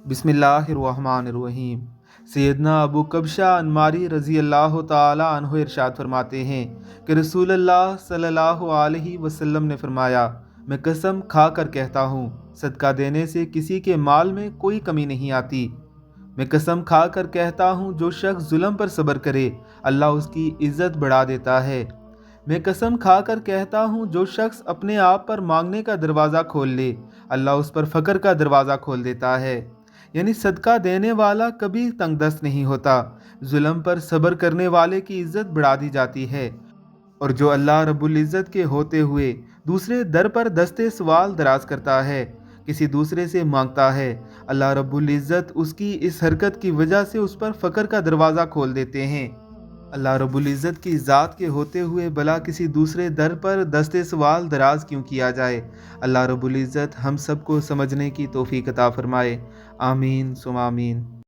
बिस्मिल्लाहिर्रहमानिर्रहीम। सैयदना अबू कबशा अन्मारी रज़ी अल्लाह ताला अन्हु इरशाद फरमाते हैं कि रसूल अल्लाह सल्लल्लाहु अलैहि वसल्लम ने फरमाया, मैं कसम खा कर कहता हूँ, सदका देने से किसी के माल में कोई कमी नहीं आती। मैं कसम खा कर कहता हूँ, जो शख्स जुल्म पर सब्र करे अल्लाह उसकी इज़्ज़त बढ़ा देता है। मैं कसम खा कर कहता हूँ, जो शख्स अपने आप पर मांगने का दरवाज़ा खोल ले अल्लाह उस पर फ़क्र का दरवाज़ा खोल देता है। यानी सदका देने वाला कभी तंगदस्त नहीं होता। जुल्म पर सब्र करने वाले की इज़्ज़त बढ़ा दी जाती है। और जो अल्लाह रब्बुल इज़्ज़त के होते हुए दूसरे दर पर दस्ते सवाल दराज करता है, किसी दूसरे से मांगता है, अल्लाह रब्बुल इज़्ज़त उसकी इस हरकत की वजह से उस पर फ़क्र का दरवाज़ा खोल देते हैं। अल्लाह रब्बुल इज़्ज़त की ज़ात के होते हुए भला किसी दूसरे दर पर दस्ते सवाल दराज क्यों किया जाए। अल्लाह रब्बुल इज़्ज़त हम सबको समझने की तौफ़ीक अता फ़रमाए। आमीन सुम आमीन।